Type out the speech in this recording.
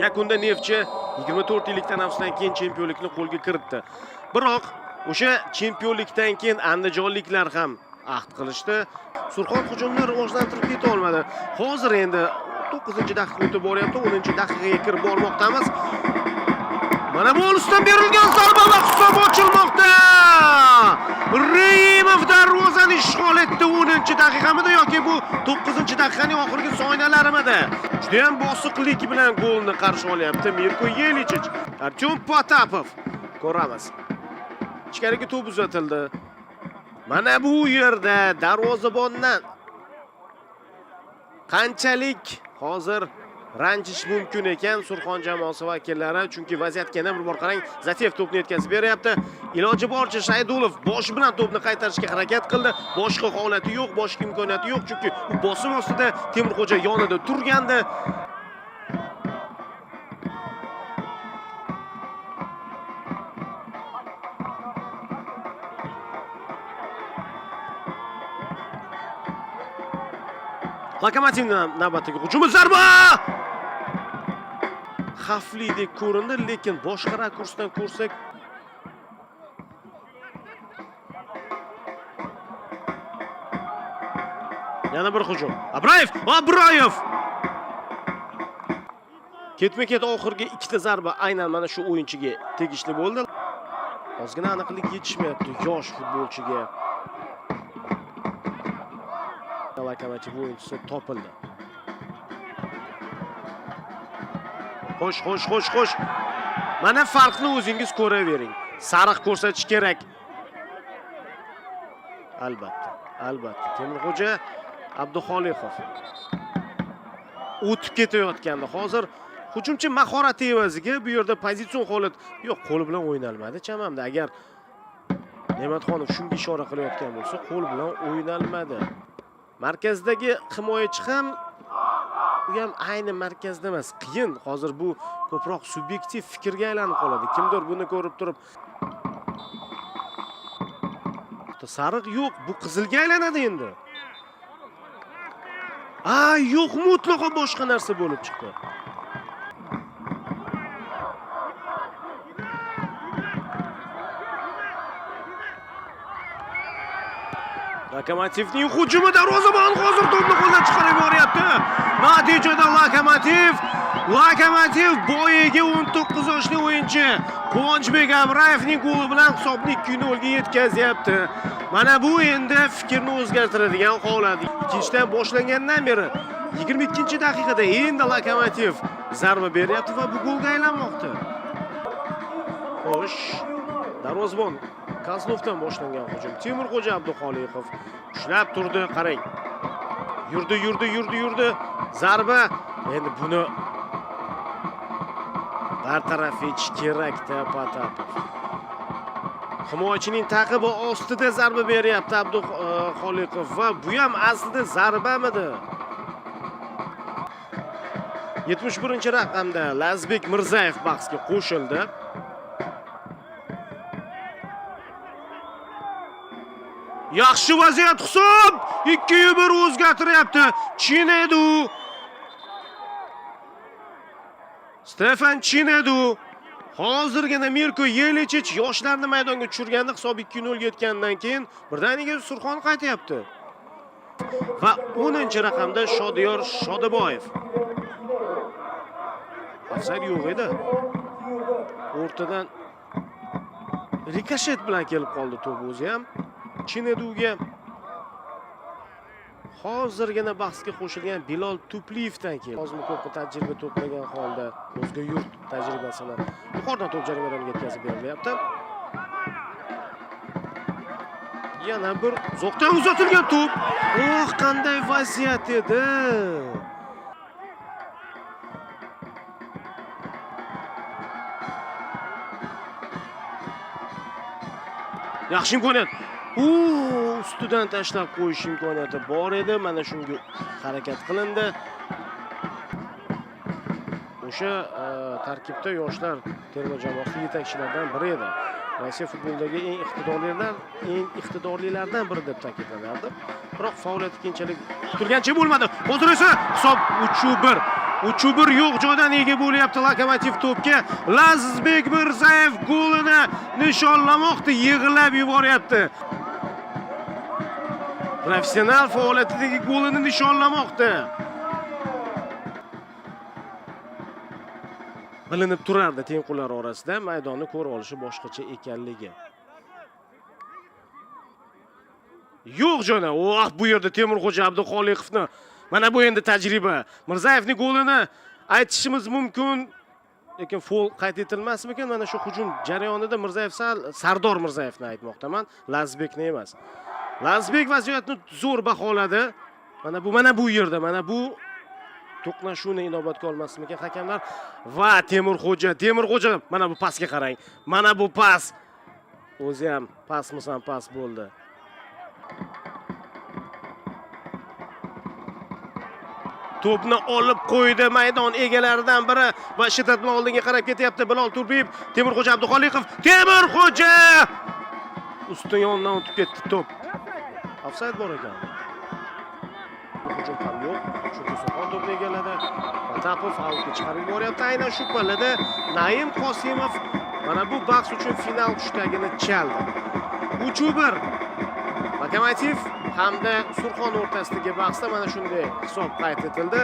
Yakunda Neftchi 24 yillik tanaffusdan keyin chempionlikni qo'lga kiritdi. Biroq o'sha chempionlikdan keyin andijonliklar ham ahd qilishdi. Surxon hujumni rivojlantirib keta olmadi. Hozir endi 9-daqiqa o'tib boryapti, 10-daqiqaga kirib bormoqdamiz. Mana bu ustidan berilgan zarba va hisob ochilmoqda. Rayimov darvozani ishg'ol etdi 10-daqiqamida yoki bu 9-daqiqaning oxirgi soniyalarimida. Juda ham bosiqlik bilan golni qarshi olyapti Mirko Yelichich. Artyom Potapov. Ko'ramiz. Ichkariga to'p uzatildi. Mana bu yerda darvozabondan qanchalik hozir ranjish mumkin ekan Surxon jamoasi vakillari, chunki vaziyatga yana bir bor qarang, Zatev to'pni yetkazib beryapti. Iloji boricha Shaydulov bosh bilan to'pni qaytarishga harakat qildi. Boshqa holati yo'q, boshqa imkoniyati yo'q, chunki u bosim ostida Temurxo'ja yonida turgandi. Lokomotivning navbatdagi hujumi zarba! Xavflidek ko'rindi, lekin boshqa rakursdan ko'rsak yana bir hujum. Abrayev! Ketma-ket oxirgi ikkita zarba aynan mana shu o'yinchiga tegishli bo'ldi. Ozgina aniqlik yetishmayapti yosh futbolchiga. Lokomotiv o'yinchisi topildi. Xo'sh. Mana farqni o'zingiz ko'ravering. Sariq ko'rsatish kerak. Albatta. Temurxo'ja Abduxoliqov o'tib ketayotgandi. Hozir hujumchi mahorati evaziga bu yerda pozitsion holat yo'q, qo'l bilan o'ynalmadi chamamda. Agar Ne'matxonov shunga ishora qilayotgan bo'lsa, qo'l bilan o'ynalmadi. Markazdagi himoyachi ham u ham ayni markazda emas. Qiyin. Hozir bu ko'proq subyektiv fikrga aylanib qoladi. Kimdir buni ko'rib turib sariq yo'q, bu qizilga aylanadi endi. Yo'q, mutlaqo boshqa narsa bo'lib chiqdi. Lokomotivning hujumi darvozabon hozir to'pni qo'ldan chiqarib yuboryapti. Natijada Lokomotiv boyiga 19 yoshli o'yinchi Quvonchbek Abrayevning goli bilan hisobni 2-0 ga yetkazyapti. Mana bu endi fikrni o'zgartiradigan holat. Ikkinchidan boshlangandan beri 22-daqiqada endi Lokomotiv zarba beryapti va bu golga aylanmoqda. Xo'sh, darvozabon Kozlovdan boshlangan hujum. Temurxo'ja Abduxoliqov ushlab turdi, qarang. Yurdi. Zarba. Endi buni bartaraf etish kerak-da Potapov. Himoyachining taqibi ostida zarba beryapti Abduxoliqov va bu ham aslida zarbamidi? 71-raqamda Lazbek Mirzayev bahsga qo'shildi. Yaxshi vaziyat hisob 2-1 o'zgartiryapti. Chinedu. Stefan Chinedu. Hozirgina Mirko Yelichich yoshlarni maydonga tushirganda hisob 2-0 yetgandan keyin birdaniga Surxon qaytyapti. Va 10-raqamda Shodiyor Shodiboyev. Ofsayd yo'q edi. O'rtadan rikoshet bilan kelib qoldi to'p o'zi ham. Chineduga hozirgina bahsga qo'shilgan Bilol Tupliyevdan keyin ozmi ko'pmi tajriba to'plagan holda o'zga yurt tajribasini yuqoridan to'p jarimalarga yetkazib berilyapti. Yana bir uzoqdan uzatilgan to'p. Qanday vaziyat edi. Yaxshi imkoniyat. Ustidan tashlab qo'yish imkoniyati bor edi. Mana shunga harakat qilindi. O'sha tarkibda yoshlar terma jamoasi yetakchilaridan biri edi. Rossiya futbolidagi eng iqtidorlilardan biri deb ta'kidlanardi. Biroq faoliyati keyinchalik kutilgancha bo'lmadi. Hozir esa hisob 3-1. 3-1 yo'q joydan ega bo'lyapti Lokomotiv to'pga. Lazizbek Mirzayev golini nishonlamoqda, yig'ilib yuboryapti. Professional faoliyatidagi golini nishonlamoqda. Bilinib turardi tengqurlar orasida maydonni ko'rib olishi boshqacha ekanligi. Yo'q joydan. Bu yerda Temurxo'ja Abduxoliqovni mana bu endi tajriba. Mirzayevning golini aytishimiz mumkin, lekin foul qayd etilmasmikan? Mana shu hujum jarayonida Mirzayev Sardor Mirzayevni aytmoqdaman, Lazizbekni emas. Lazizbek vaziyatni zo'r baholadi. Mana bu yerda, mana bu to'qnashuvni inobatga olmasmikan hakamlar va Temurxo'ja mana bu pasga qarang. Mana bu pas. O'zi ham pasmisan pas bo'ldi. To'pni olib qo'ydi maydon egalaridan biri va shiddat bilan oldinga qarab ketyapti Bilol Turbiyev. Temurxo'ja Abduxoliqov, Temurxo'ja! Ustun yonidan o'tib ketdi to'p. Ofsayd bor ekan. Hujum ham yo'q. Shukursoqon to'pni egalladi. Matapov autga chiqarib yuboryapti. Aynan shu pallada Naim Qosimov mana bu bahs uchun final qushligini chaldi. 3-1 Lokomotiv hamda Surxon o'rtasidagi bahsda mana shunday hisob qayd etildi.